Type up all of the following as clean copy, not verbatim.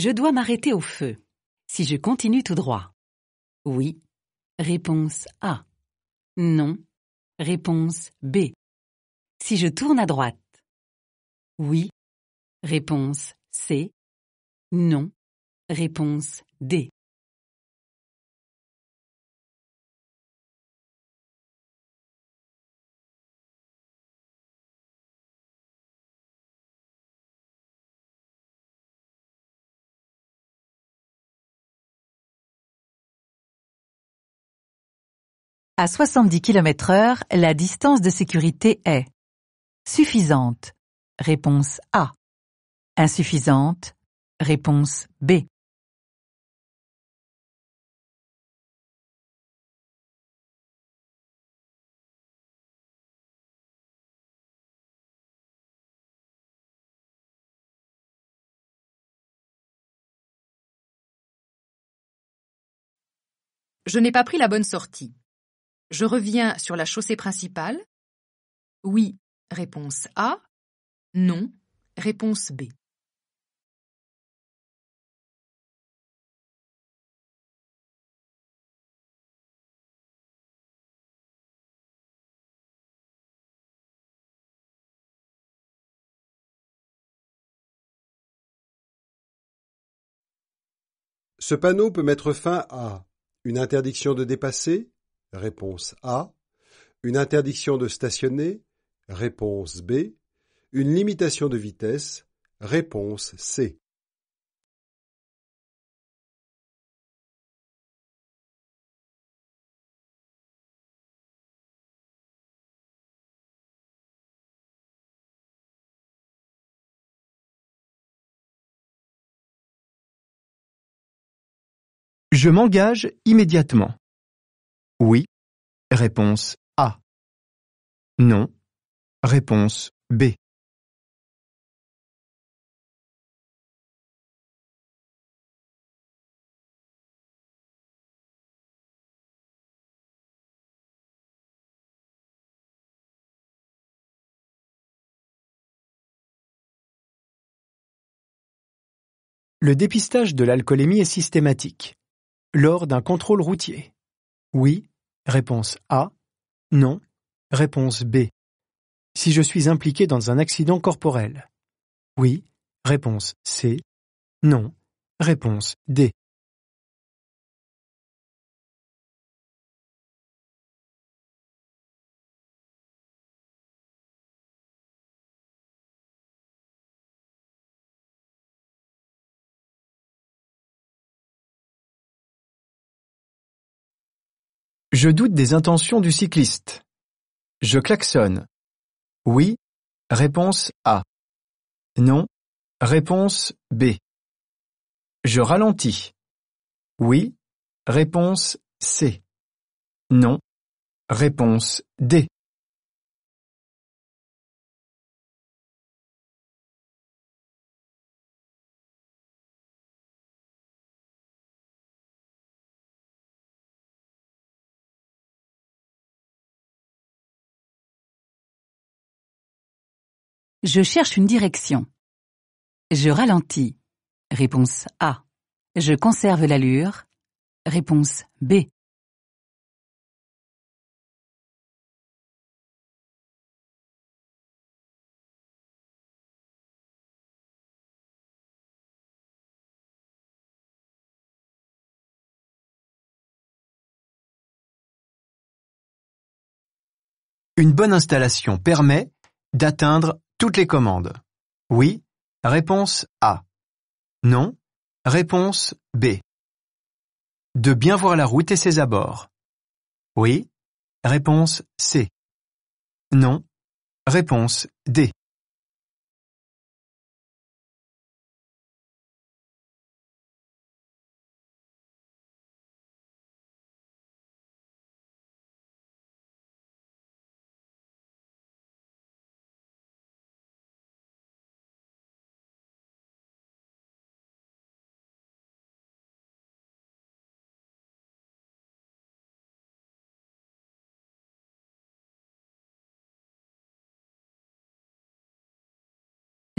Je dois m'arrêter au feu. Si je continue tout droit. Oui. Réponse A. Non. Réponse B. Si je tourne à droite. Oui. Réponse C. Non. Réponse D. À 70 km/h, la distance de sécurité est suffisante. Réponse A. Insuffisante. Réponse B. Je n'ai pas pris la bonne sortie. Je reviens sur la chaussée principale. Oui, réponse A. Non, réponse B. Ce panneau peut mettre fin à une interdiction de dépasser, réponse A, une interdiction de stationner, réponse B, une limitation de vitesse, réponse C. Je m'engage immédiatement. Oui. Réponse A. Non. Réponse B. Le dépistage de l'alcoolémie est systématique. Lors d'un contrôle routier. Oui. Réponse A. Non. Réponse B. Si je suis impliqué dans un accident corporel. Oui. Réponse C. Non. Réponse D. Je doute des intentions du cycliste. Je klaxonne. Oui. Réponse A. Non. Réponse B. Je ralentis. Oui. Réponse C. Non. Réponse D. Je cherche une direction. Je ralentis. Réponse A. Je conserve l'allure. Réponse B. Une bonne installation permet d'atteindre toutes les commandes. Oui. Réponse A. Non. Réponse B. De bien voir la route et ses abords. Oui. Réponse C. Non. Réponse D.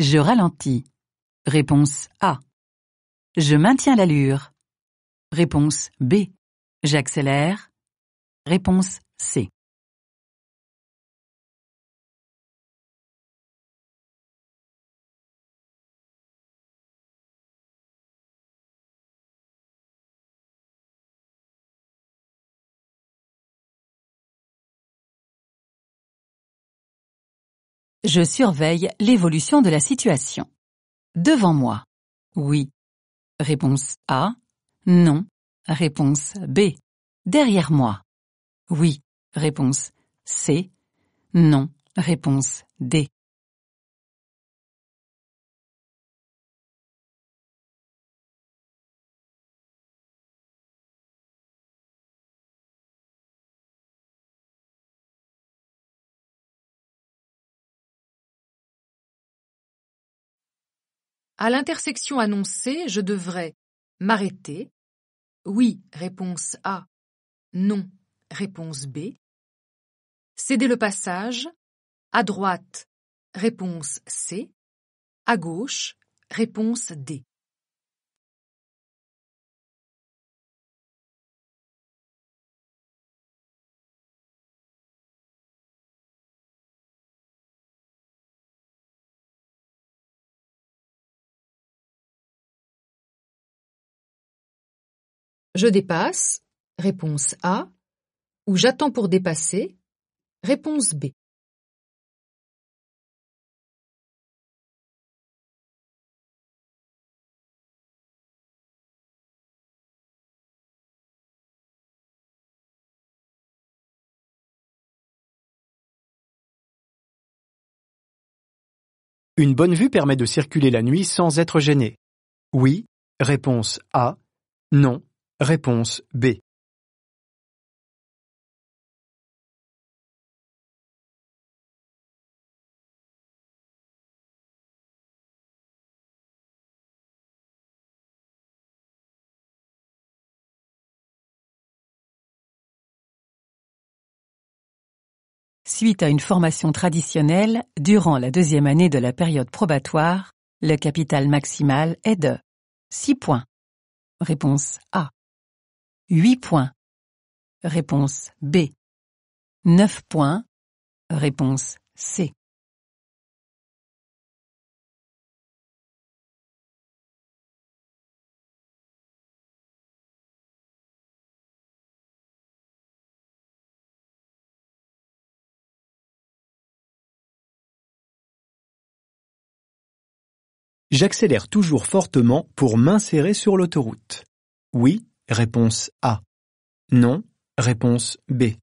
Je ralentis. Réponse A. Je maintiens l'allure. Réponse B. J'accélère. Réponse C. Je surveille l'évolution de la situation. Devant moi. Oui. Réponse A. Non. Réponse B. Derrière moi. Oui. Réponse C. Non. Réponse D. À l'intersection annoncée, je devrais m'arrêter. Oui, réponse A. Non, réponse B. Céder le passage. À droite, réponse C. À gauche, réponse D. Je dépasse, réponse A, ou j'attends pour dépasser, réponse B. Une bonne vue permet de circuler la nuit sans être gêné. Oui, réponse A. Non, réponse B. Suite à une formation traditionnelle, durant la 2e année de la période probatoire, le capital maximal est de 6 points. Réponse A. 8 points. Réponse B. 9 points. Réponse C. J'accélère toujours fortement pour m'insérer sur l'autoroute. Oui, réponse A. Non, réponse B.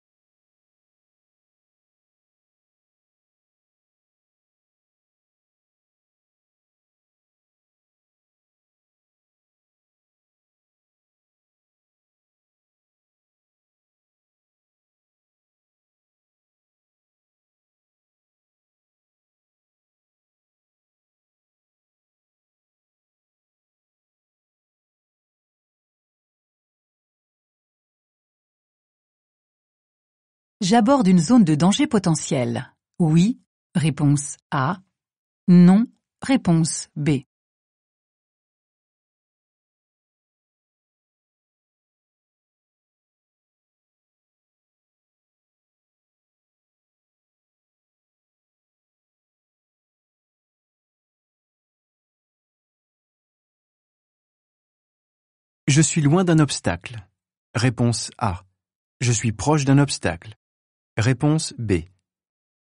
J'aborde une zone de danger potentiel. Oui, réponse A. Non, réponse B. Je suis loin d'un obstacle. Réponse A. Je suis proche d'un obstacle. Réponse B.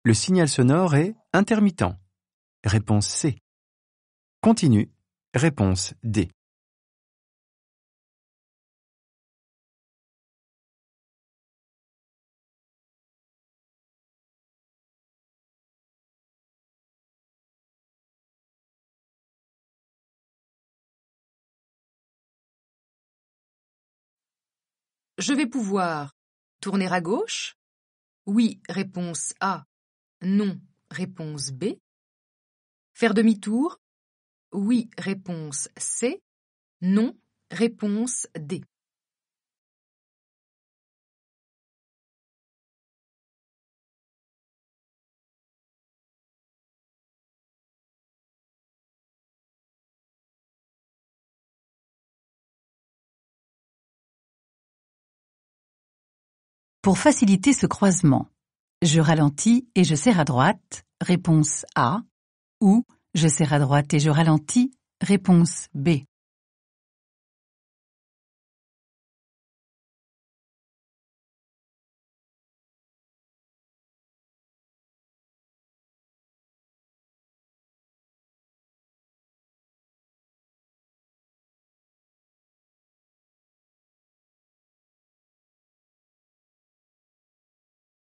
Le signal sonore est intermittent. Réponse C. Continue. Réponse D. Je vais pouvoir tourner à gauche. Oui, réponse A. Non, réponse B. Faire demi-tour. Oui, réponse C. Non, réponse D. Pour faciliter ce croisement, je ralentis et je serre à droite, réponse A, ou je serre à droite et je ralentis, réponse B.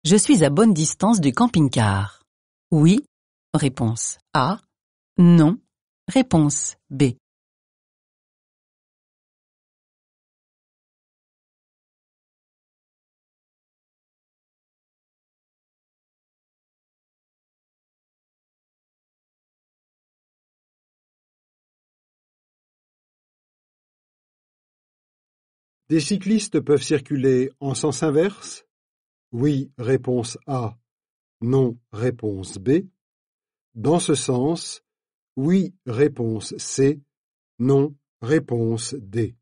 Je suis à bonne distance du camping-car. Oui, réponse A. Non, réponse B. Des cyclistes peuvent circuler en sens inverse? Oui, réponse A. Non, réponse B. Dans ce sens, oui, réponse C. Non, réponse D.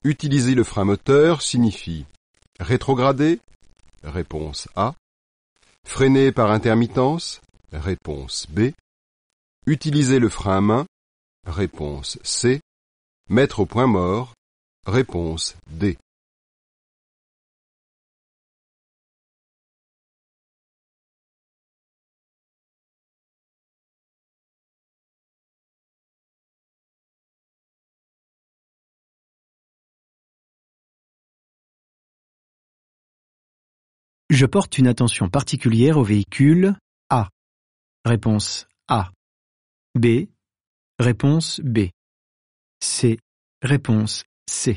Utiliser le frein moteur signifie rétrograder, réponse A, freiner par intermittence, réponse B, utiliser le frein à main, réponse C, mettre au point mort, réponse D. Je porte une attention particulière au véhicule A. Réponse A. B. Réponse B. C. Réponse C.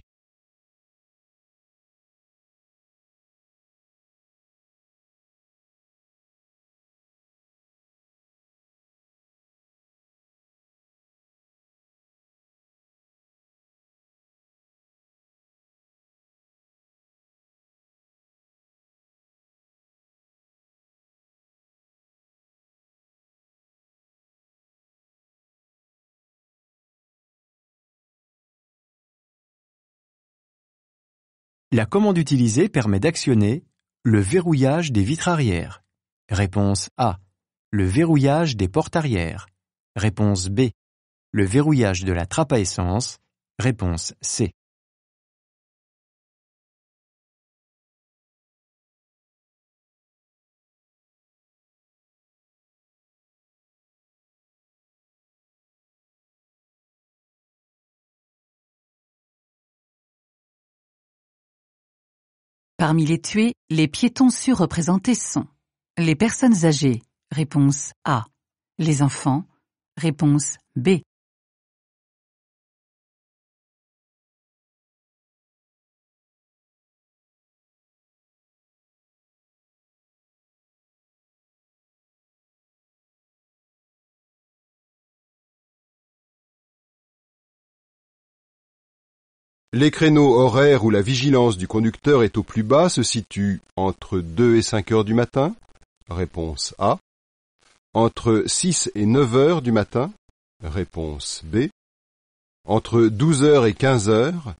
La commande utilisée permet d'actionner le verrouillage des vitres arrière. Réponse A. Le verrouillage des portes arrière. Réponse B. Le verrouillage de la trappe à essence. Réponse C. Parmi les tués, les piétons surreprésentés sont les personnes âgées, réponse A. Les enfants, réponse B. Les créneaux horaires où la vigilance du conducteur est au plus bas se situent entre 2 et 5 heures du matin, réponse A, entre 6 et 9 heures du matin, réponse B, entre 12 heures et 15 heures,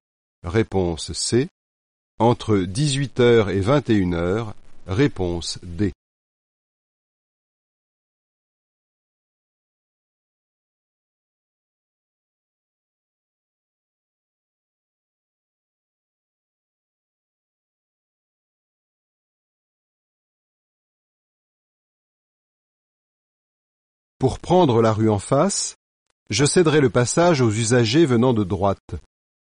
réponse C, entre 18 heures et 21 heures, réponse D. Pour prendre la rue en face, je céderai le passage aux usagers venant de droite.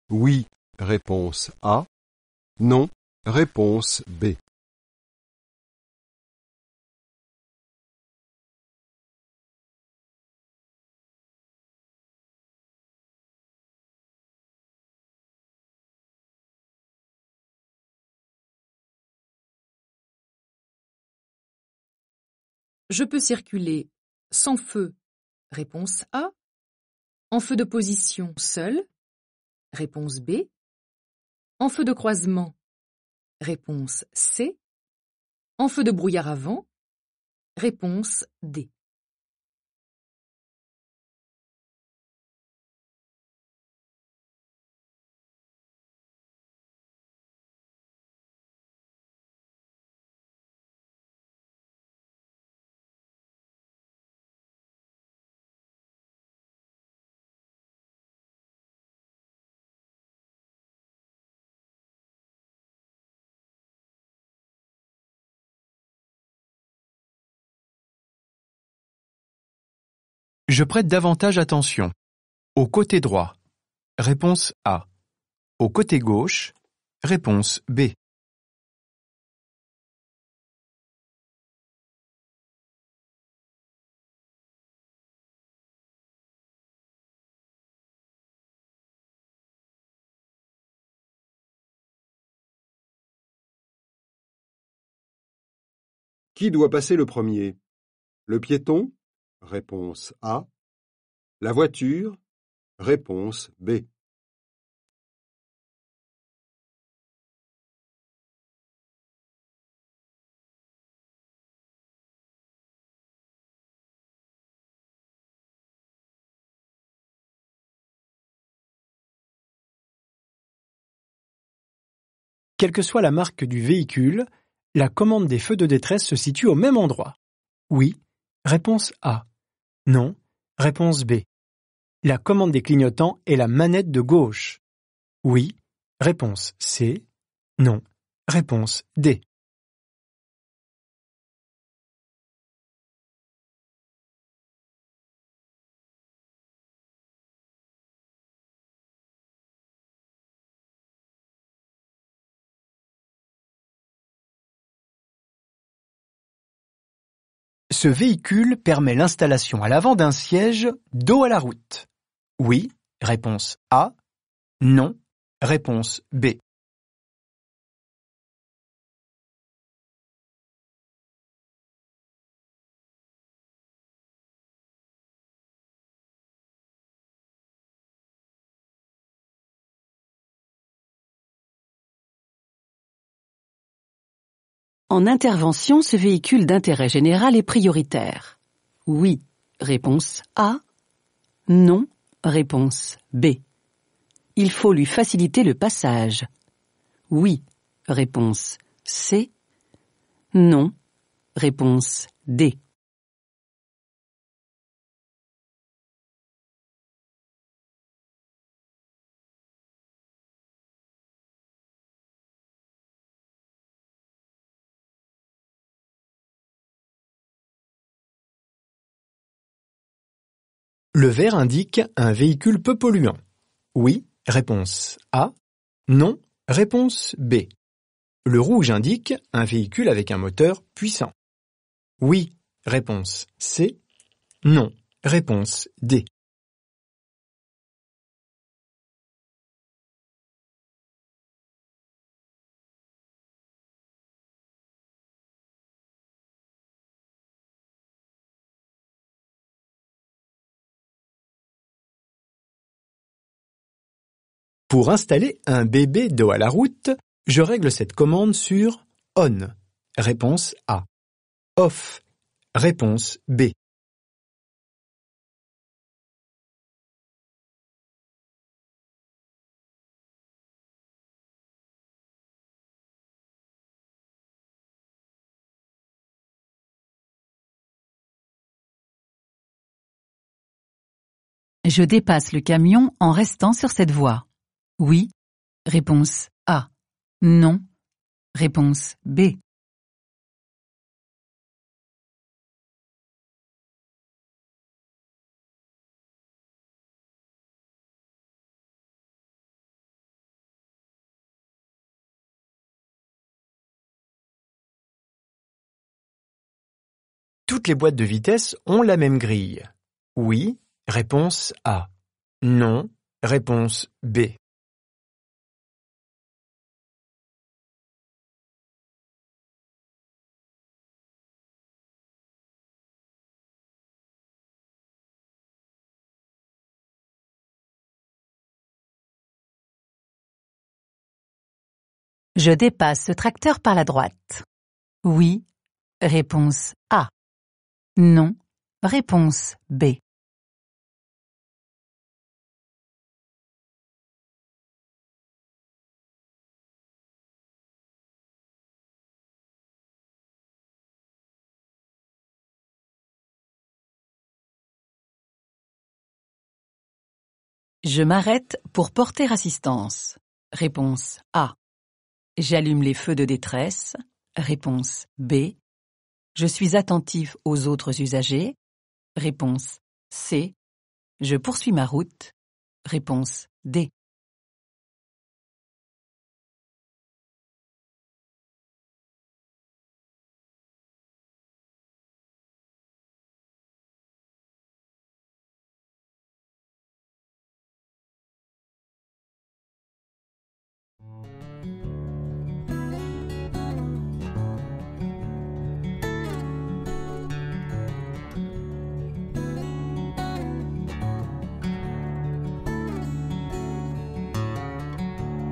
Oui, réponse A. Non, réponse B. Je peux circuler sans feu, réponse A, en feu de position seul, réponse B, En feu de croisement, réponse C. En feu de brouillard avant, réponse D. Je prête davantage attention. Au côté droit. Réponse A. Au côté gauche. Réponse B. Qui doit passer le premier? Le piéton? Réponse A. La voiture? Réponse B. Quelle que soit la marque du véhicule, la commande des feux de détresse se situe au même endroit. Oui, réponse A. Non, réponse B. La commande des clignotants est la manette de gauche. Oui, réponse C. Non, réponse D. Ce véhicule permet l'installation à l'avant d'un siège dos à la route. Oui, réponse A. Non, réponse B. En intervention, ce véhicule d'intérêt général est prioritaire. Oui, réponse A. Non, réponse B. Il faut lui faciliter le passage. Oui, réponse C. Non, réponse D. Le vert indique un véhicule peu polluant. Oui, réponse A. Non, réponse B. Le rouge indique un véhicule avec un moteur puissant. Oui, réponse C. Non, réponse D. Pour installer un bébé dos à la route, je règle cette commande sur ON. Réponse A. OFF. Réponse B. Je dépasse le camion en restant sur cette voie. Oui, réponse A. Non, réponse B. Toutes les boîtes de vitesse ont la même grille. Oui, réponse A. Non, réponse B. Je dépasse ce tracteur par la droite. Oui. Réponse A. Non. Réponse B. Je m'arrête pour porter assistance. Réponse A. J'allume les feux de détresse. Réponse B. Je suis attentif aux autres usagers. Réponse C. Je poursuis ma route. Réponse D.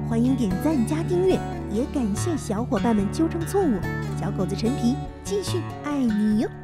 欢迎点赞加订阅，也感谢小伙伴们纠正错误。小狗子陈皮继续爱你哟。